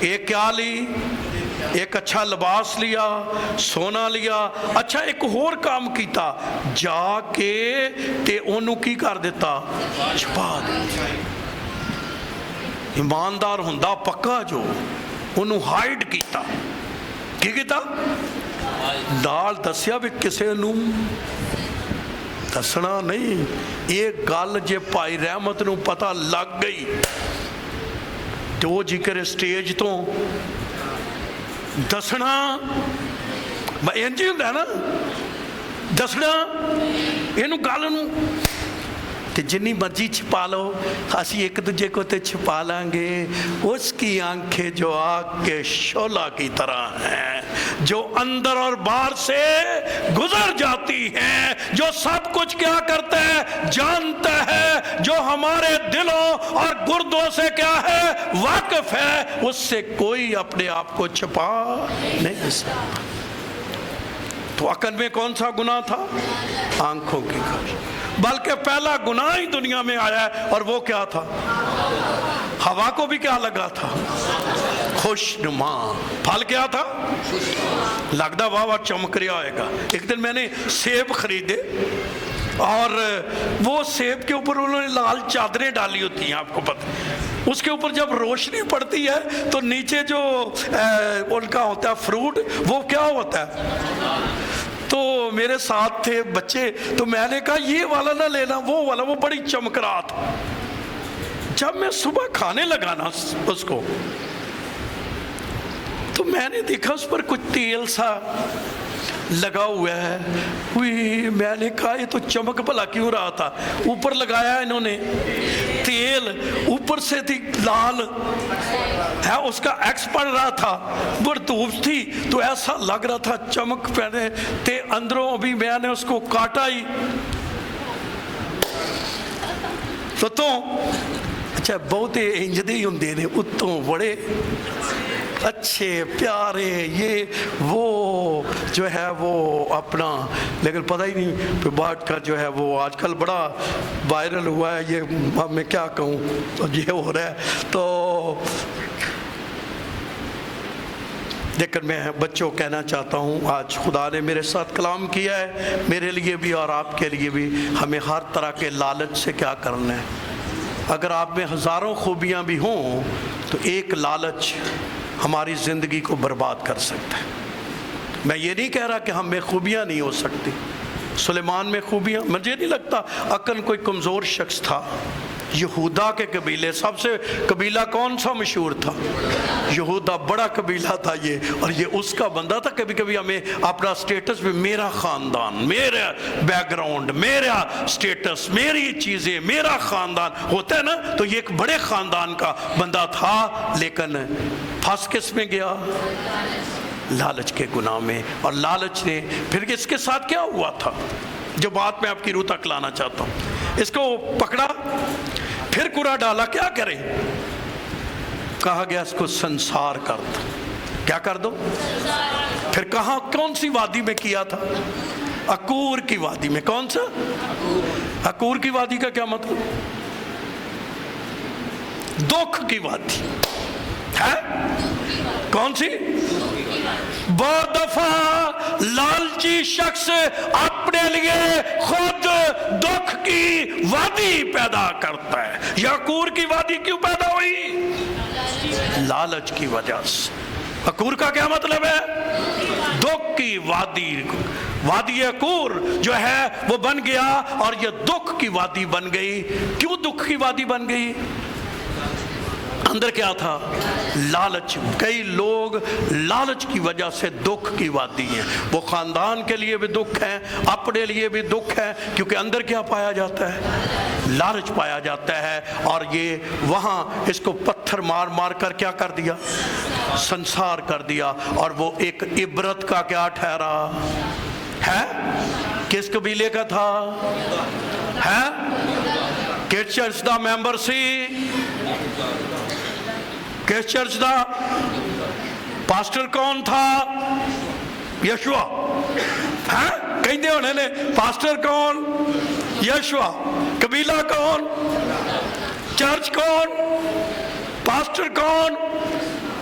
Speaker 1: ایک کیا لی؟ ایک اچھا لباس لیا, سونا لیا. اچھا ایک اور کام کیتا, جا کے تے انہوں کی کر دیتا, چھپا دیتا. ایماندار ہوندا پکا جو انہوں ہائیڈ کیتا. کی کیتا؟ نال دسیا بھی کسے نوں دسنا نہیں. ایک گل جے پائی رحمت نوں پتہ لگ گئی تو وہ جی کرے سٹیج تو دسنا انجی ہوں ہے نا, دسنا یہ گل تے جنی مرضی چھپا لو, اسی ایک دوجے کو تے چھپا لیں گے. اس کی آنکھیں جو آگ کے شعلہ کی طرح ہیں, جو اندر اور باہر سے گزر جاتی ہیں, جو سب کچھ کیا کرتا ہے جانتا ہے, جو ہمارے دلوں اور گردوں سے کیا ہے واقف ہے, اس سے کوئی اپنے آپ کو چھپا نہیں سکتا. تو عقل میں کون سا گناہ تھا؟ آنکھوں کی خواہش. بلکہ پہلا گناہ ہی دنیا میں آیا ہے, اور وہ کیا تھا؟ ہوا کو بھی کیا لگا تھا؟ خوش نما. پھل کیا تھا؟ لگتا واہ واہ چمک رہا آئے گا. ایک دن میں نے سیب خریدے, اور وہ سیب کے اوپر انہوں نے لال چادریں ڈالی ہوتی ہیں, آپ کو پتہ. اس کے اوپر جب روشنی پڑتی ہے تو نیچے جو ان کا ہوتا ہے فروٹ, وہ کیا ہوتا ہے؟ تو میرے ساتھ تھے بچے, تو میں نے کہا یہ والا نہ لینا, وہ والا, وہ بڑی چمک رہا تھا. جب میں صبح کھانے لگا نا اس کو, تو میں نے دیکھا اس پر کچھ تیل سا لگا ہوا ہے. میں نے کہا یہ تو چمک بھلا کیوں رہا تھا؟ اوپر لگایا انہوں نے تیل, اوپر سے تھی لال ہے, اس کا ایکس پڑ رہا تھا, برتوب تھی تو ایسا لگ رہا تھا چمک پہنے تے اندروں. ابھی میں نے اس کو کاٹا ہی تو اچھا بہتے انجدے ہوں نے اتوں بڑے اچھے پیارے, یہ وہ جو ہے وہ اپنا, لیکن پتہ ہی نہیں بات کا جو ہے وہ آج کل بڑا وائرل ہوا ہے. یہ میں کیا کہوں, یہ ہو رہا ہے. تو لیکن میں بچوں کہنا چاہتا ہوں, آج خدا نے میرے ساتھ کلام کیا ہے, میرے لیے بھی اور آپ کے لیے بھی. ہمیں ہر طرح کے لالچ سے کیا کرنا ہے. اگر آپ میں ہزاروں خوبیاں بھی ہوں تو ایک لالچ ہماری زندگی کو برباد کر سکتا ہے. میں یہ نہیں کہہ رہا کہ ہم میں خوبیاں نہیں ہو سکتی. سلیمان میں خوبیاں, مجھے نہیں لگتا عقل کوئی کمزور شخص تھا. یہودا کے قبیلے, سب سے قبیلہ کون سا مشہور تھا؟ یہودا بڑا قبیلہ تھا یہ, اور یہ اس کا بندہ تھا. کبھی کبھی ہمیں اپنا سٹیٹس میں میرا خاندان, میرا بیک گراؤنڈ, میرا سٹیٹس, میری چیزیں, میرا خاندان ہوتا ہے نا, تو یہ ایک بڑے خاندان کا بندہ تھا. لیکن پھنس کس میں گیا؟ لالچ کے گناہ میں. اور لالچ نے پھر اس کے ساتھ کیا ہوا تھا, جو بات میں آپ کی روح تک لانا چاہتا ہوں. اس کو پکڑا, پھر کرا ڈالا, کیا کرے؟ کہا گیا اس کو سنسار کر دو. کیا کر دو؟ پھر کہاں, کون سی وادی میں کیا تھا؟ اکور کی وادی میں. کون سا اکور کی وادی کا کیا مطلب؟ دکھ کی وادی ہے. کون سی؟ بہت دفعہ لالچی شخص اپنے لیے خود دکھ کی وادی پیدا کرتا ہے. یعقور کی وادی کیوں پیدا ہوئی؟ لالچ کی وجہ سے. عقور کا کیا مطلب ہے؟ دکھ کی وادی. وادی عقور جو ہے وہ بن گیا, اور یہ دکھ کی وادی بن گئی. کیوں دکھ کی وادی بن گئی؟ اندر کیا تھا؟ لالچ. کئی لوگ لالچ کی وجہ سے دکھ کی وادی ہیں. وہ خاندان کے لیے بھی دکھ ہے, اپنے لیے بھی دکھ ہے, کیونکہ اندر کیا پایا جاتا ہے؟ لالچ پایا جاتا ہے. اور یہ وہاں اس کو پتھر مار مار کر کیا کر دیا؟ سنسار کر دیا. اور وہ ایک عبرت کا کیا ٹھہرا ہے؟ کس قبیلے کا تھا ہے؟ کس چرچ دا ممبر سی؟ کس چرچ دا پاسٹر کون تھا؟ یشوع. کہتے ہونے نے پاسٹر کون؟ یشوع. قبیلہ کون؟ چرچ کون؟ پاسٹر کون؟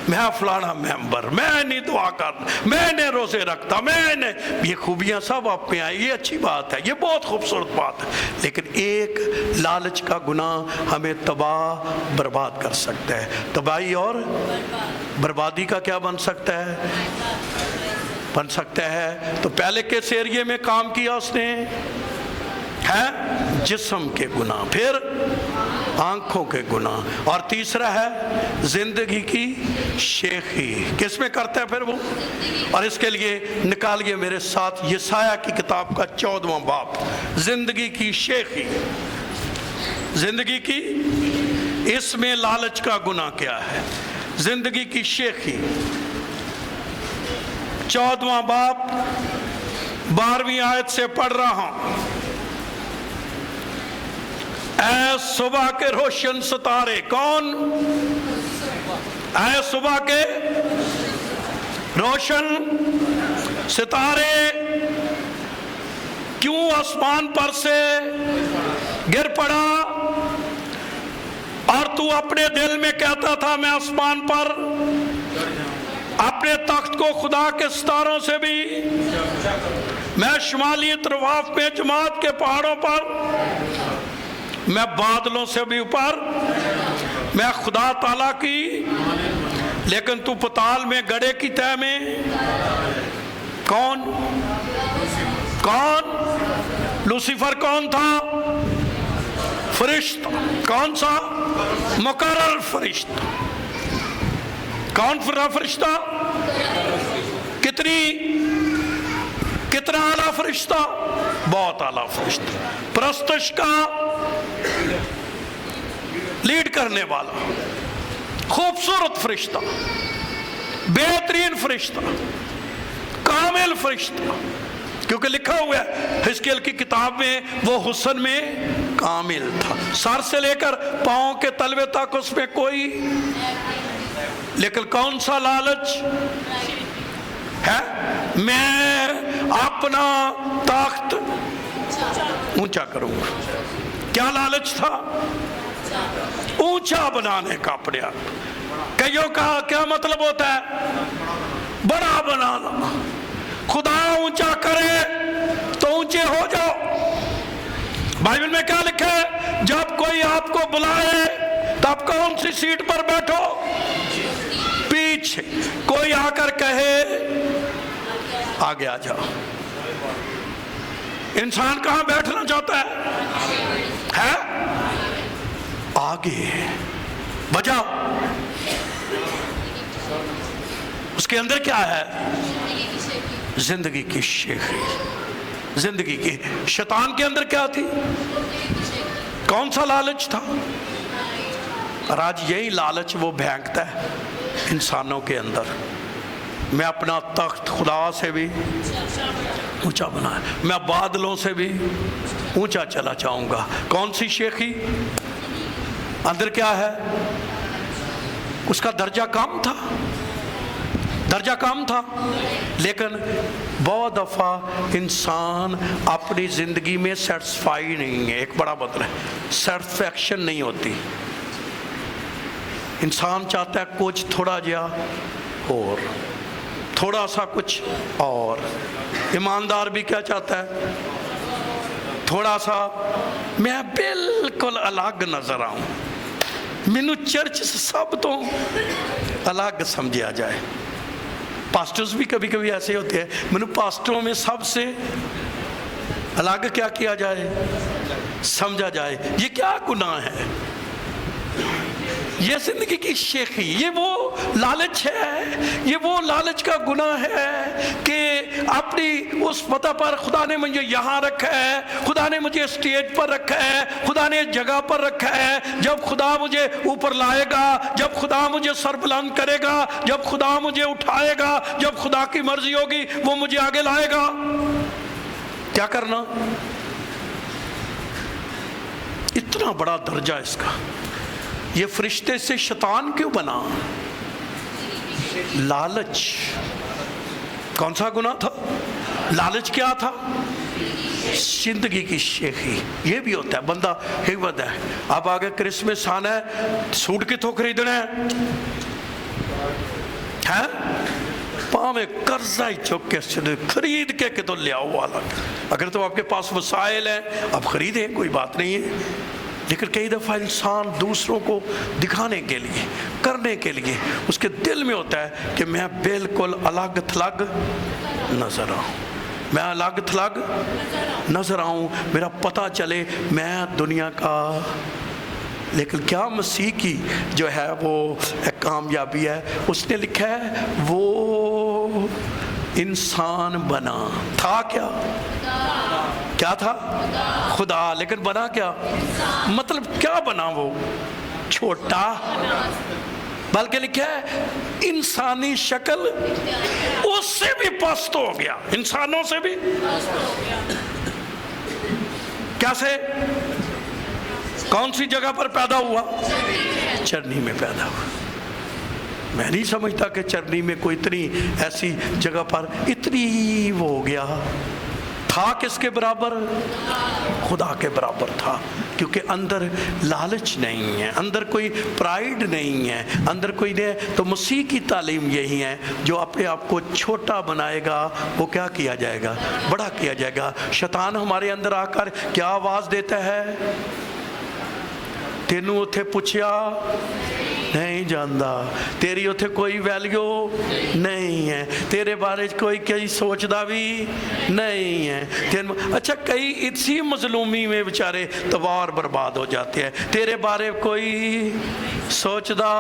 Speaker 1: میں فلانا ممبر، میں نہیں دعا کرتا، میں نے روزے رکھتا، میں نے، یہ خوبیاں سب آپ میں آئی، یہ اچھی بات ہے، یہ بہت خوبصورت بات ہے، لیکن ایک لالچ کا گناہ ہمیں تباہ برباد کر سکتا ہے۔ تباہی اور بربادی کا کیا بن سکتا ہے؟ بن سکتا ہے۔ تو پہلے کس ایریے میں کام کیا اس نے؟ ہے جسم کے گناہ، پھر آنکھوں کے گناہ، اور تیسرا ہے زندگی کی شیخی۔ کس میں کرتا ہے پھر وہ؟ اور اس کے لیے نکالیے میرے ساتھ یسایہ کی کتاب کا 14واں باب، زندگی کی شیخی۔ زندگی کی، اس میں لالچ کا گناہ کیا ہے؟ زندگی کی شیخی، 14واں باب 12ویں آیت سے پڑھ رہا ہوں۔ اے صبح کے روشن ستارے، کون؟ اے صبح کے روشن ستارے، کیوں آسمان پر سے گر پڑا؟ اور تو اپنے دل میں کہتا تھا میں آسمان پر اپنے تخت کو خدا کے ستاروں سے بھی، میں شمالی طرف میں جماعت کے پہاڑوں پر، میں بادلوں سے بھی اوپر، میں خدا تعالیٰ کی، لیکن تو پتال میں گڑھے کی تہ میں۔ کون؟ کون؟ لوسیفر کون تھا؟ فرشتہ۔ کون سا؟ مقرر فرشتہ۔ کون فرشتہ؟ کتنا اعلیٰ فرشتہ؟ بہت اعلیٰ فرشتہ، پرستش کا لیڈ کرنے والا، خوبصورت فرشتہ، بہترین فرشتہ، کامل فرشتہ، کیونکہ لکھا ہوا ہے حزقیل کی کتاب میں وہ حسن میں کامل تھا، سر سے لے کر پاؤں کے تلوے تک اس میں کوئی، لیکن کون سا لالچ ہے؟ میں اپنا تخت اونچا کروں گا۔ کیا لالچ تھا؟ اونچا بنانے کا اپنے آپ۔ کئیوں کا کیا مطلب ہوتا ہے؟ بڑا بنانا۔ خدا اونچا کرے تو اونچے ہو جاؤ۔ بائبل میں کیا لکھا ہے؟ جب کوئی آپ کو بلائے تب کون سی سیٹ پر بیٹھو؟ پیچھے۔ کوئی آ کر کہے آگے آ جاؤ۔ انسان کہاں بیٹھنا چاہتا ہے؟ آگے بجاؤ۔ اس کے اندر کیا ہے؟ زندگی کی شیخی، زندگی کی۔ شیطان کے اندر کیا تھی؟ کون سا لالچ تھا؟ اور آج یہی لالچ وہ بھینکتا ہے انسانوں کے اندر۔ میں اپنا تخت خدا سے بھی اونچا بنایا، میں بادلوں سے بھی اونچا چلا جاؤں گا۔ کون سی شیخی؟ اندر کیا ہے؟ اس کا درجہ کم تھا، درجہ کم تھا، لیکن بہت دفعہ انسان اپنی زندگی میں سیٹسفائی نہیں ہے۔ ایک بڑا بدل ہے، سیٹسفیکشن نہیں ہوتی۔ انسان چاہتا ہے کچھ تھوڑا جہا اور، تھوڑا سا کچھ اور۔ ایماندار بھی کیا چاہتا ہے؟ تھوڑا سا میں بالکل الگ نظر آؤں، مینو چرچ سے سب تو الگ سمجھا جائے۔ پاسٹرز بھی کبھی کبھی ایسے ہوتے ہیں، مینو پاسٹروں میں سب سے الگ کیا جائے، سمجھا جائے۔ یہ کیا گناہ ہے؟ یہ زندگی کی شیخی، یہ وہ لالچ ہے، یہ وہ لالچ کا گناہ ہے کہ اپنی اس پتہ پر خدا نے مجھے یہاں رکھا ہے، خدا نے مجھے اسٹیج پر رکھا ہے، خدا نے جگہ پر رکھا ہے۔ جب خدا مجھے اوپر لائے گا، جب خدا مجھے سر بلند کرے گا، جب خدا مجھے اٹھائے گا، جب خدا کی مرضی ہوگی وہ مجھے آگے لائے گا۔ کیا کرنا؟ اتنا بڑا درجہ اس کا۔ یہ فرشتے سے شیطان کیوں بنا؟ لالچ۔ کون سا گناہ تھا؟ لالچ کیا تھا؟ زندگی کی شیخی۔ یہ بھی ہوتا ہے، بندہ حکمت ہے، اب آگے کرسمس آنا ہے، سوٹ کتوں خریدنا ہے؟ ہے پاویں قرضہ ہی چک کے خرید کے کہ تو لے آؤ والا. اگر تو آپ کے پاس وسائل ہیں آپ خریدیں، کوئی بات نہیں ہے. لیکن کئی دفعہ انسان دوسروں کو دکھانے کے لیے، کرنے کے لیے اس کے دل میں ہوتا ہے کہ میں بالکل الگ تھلگ نظر آؤں، میں الگ تھلگ نظر آؤں، میرا پتہ چلے میں دنیا کا. لیکن کیا مسیح کی جو ہے وہ ایک کامیابی ہے، اس نے لکھا ہے وہ انسان بنا تھا. کیا تھا؟ خدا. لیکن بنا کیا؟ مطلب کیا بنا؟ وہ چھوٹا، بلکہ لکھا ہے انسانی شکل اس سے بھی پست ہو گیا، انسانوں سے بھی. کیسے؟ کون سی جگہ پر پیدا ہوا؟ چرنی میں پیدا ہوا. میں نہیں سمجھتا کہ چرنی میں کوئی اتنی ایسی جگہ پر اتنی وہ ہو گیا. تھا کس کے برابر؟ خدا کے برابر تھا. کیونکہ اندر لالچ نہیں ہے، اندر کوئی پرائیڈ نہیں ہے، اندر کوئی نہیں. تو مسیح کی تعلیم یہی ہے، جو اپنے آپ کو چھوٹا بنائے گا وہ کیا کیا جائے گا؟ بڑا کیا جائے گا. شیطان ہمارے اندر آ کر کیا آواز دیتا ہے؟ تینوں اتھے پوچھیا نہیں جاندا، تیری اتھے کوئی ویلیو نہیں ہے، تیرے بارے کوئی کئی سوچدا بھی نہیں ہے. اچھا کئی اسی مظلومی میں بیچارے تباہ برباد ہو جاتے ہیں، تیرے بارے کوئی سوچدا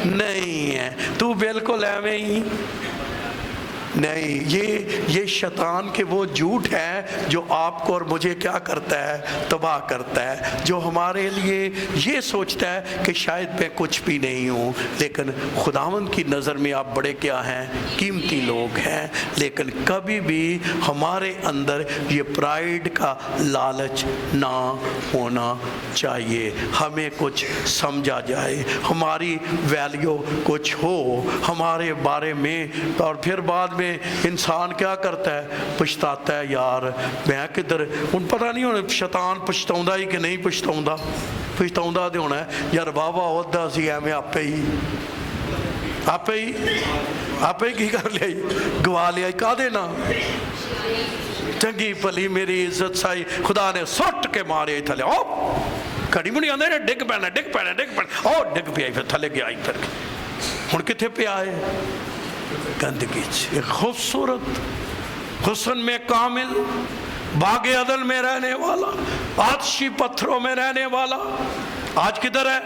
Speaker 1: نہیں ہے، تو بالکل ایویں ہی نہیں. یہ شیطان کے وہ جھوٹ ہے جو آپ کو اور مجھے کیا کرتا ہے؟ تباہ کرتا ہے. جو ہمارے لیے یہ سوچتا ہے کہ شاید میں کچھ بھی نہیں ہوں، لیکن خداوند کی نظر میں آپ بڑے کیا ہیں؟ قیمتی لوگ ہیں. لیکن کبھی بھی ہمارے اندر یہ پرائیڈ کا لالچ نہ ہونا چاہیے. ہمیں کچھ سمجھا جائے، ہماری ویلیو کچھ ہو ہمارے بارے میں. اور پھر بعد میں انسان کیا کرتا ہے؟ پچھتاتا ہے، یار میں کدھر. ان پتہ نہیں ہونا شیطان پچھتاؤں ہی کہ نہیں پچھتاؤں دے ہونا ہے. یار بابا عہدہ سی ہے میں آپ ہی کی کر لیا گوا لیا کا دینا. چنگی پلی میری عزت سائی خدا نے سٹ کے مارے تھلے. او کھڑی منی آندے نے ڈگ پینا او ڈگ پیا پھر تھلے گیا پھر ہن کتھے پہ آئے؟ گندگی. ایک خوبصورت حسن میں کامل، باغ عدن میں رہنے والا، آتشی پتھروں میں رہنے والا آج کدھر ہے؟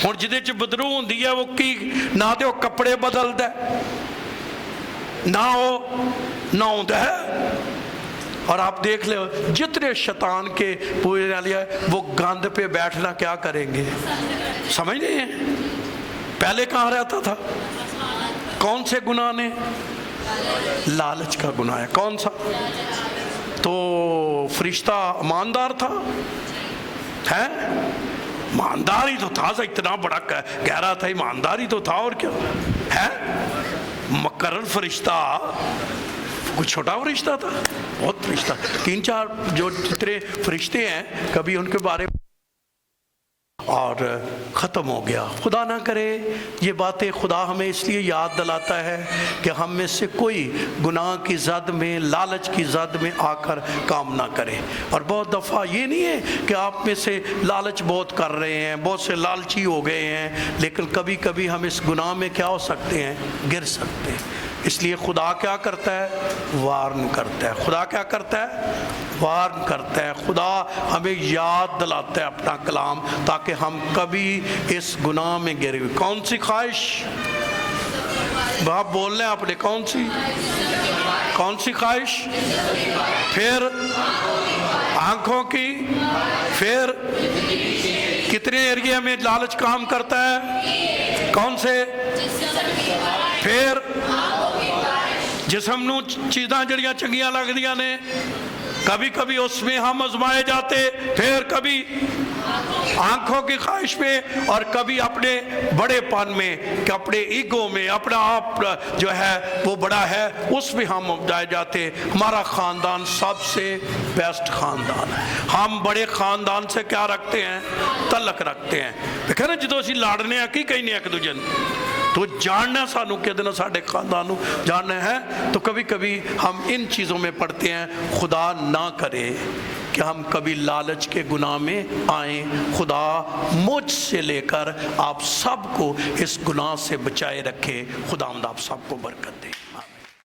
Speaker 1: ہن جدے چ بدرو ہوندی ہے وہ کی نہ تے وہ کپڑے بدل دے نہ ہوندا ہے. اور آپ دیکھ لیں جتنے شیطان کے پورے والے وہ گند پہ بیٹھنا کیا کریں گے؟ سمجھ نہیں ہے. پہلے کہاں رہتا تھا؟ کون سے گناہ نے؟ لالچ کا گناہ ہے. کون سا؟ تو فرشتہ ایماندار تھا ہے؟ ایماندار ہی تو تھا، اتنا بڑا گہرا تھا، ایماندار ہی تو تھا. اور کیا ہے؟ مقرر فرشتہ کوئی چھوٹا فرشتہ تھا؟ بہت فرشتہ. 3-4 جو جتنے فرشتے ہیں کبھی ان کے بارے اور ختم ہو گیا. خدا نہ کرے یہ باتیں خدا ہمیں اس لیے یاد دلاتا ہے کہ ہم میں سے کوئی گناہ کی زد میں، لالچ کی زد میں آ کر کام نہ کرے. اور بہت دفعہ یہ نہیں ہے کہ آپ میں سے لالچ بہت کر رہے ہیں، بہت سے لالچی ہو گئے ہیں، لیکن کبھی کبھی ہم اس گناہ میں کیا ہو سکتے ہیں؟ گر سکتے ہیں. اس لیے خدا کیا کرتا ہے؟ وارن کرتا ہے. خدا کیا کرتا ہے؟ وارن کرتا ہے. خدا ہمیں یاد دلاتا ہے اپنا کلام تاکہ ہم کبھی اس گناہ میں گرے ہوئے. کون سی خواہش؟ آپ بول رہے ہیں آپ نے کون سی خواہش؟ پھر آنکھوں کی. پھر کتنے ایریے میں لالچ کام کرتا ہے؟ کون سے؟ پھر جسم نو چیزاں جڑیاں چنگیاں لگ دیاں نے کبھی کبھی اس میں ہم آزمائے جاتے. پھر کبھی آنکھوں کی خواہش میں، اور کبھی اپنے بڑے پن میں کہ اپنے ایگو میں اپنا آپ جو ہے وہ بڑا ہے اس میں ہم جائے جاتے. ہمارا خاندان سب سے بیسٹ خاندان ہے. ہم بڑے خاندان سے کیا رکھتے ہیں؟ تعلق رکھتے ہیں. دیکھیں نا جدو اسی لاڑنے کی کہیں نہیں ایک دوجے تو جاننا سانو کہ دینا ساڑھے خاندان نو جاننا ہے. تو کبھی کبھی ہم ان چیزوں میں پڑھتے ہیں. خدا نہ کرے کہ ہم کبھی لالچ کے گناہ میں آئیں. خدا مجھ سے لے کر آپ سب کو اس گناہ سے بچائے رکھے. خداوند آپ سب کو برکت دے.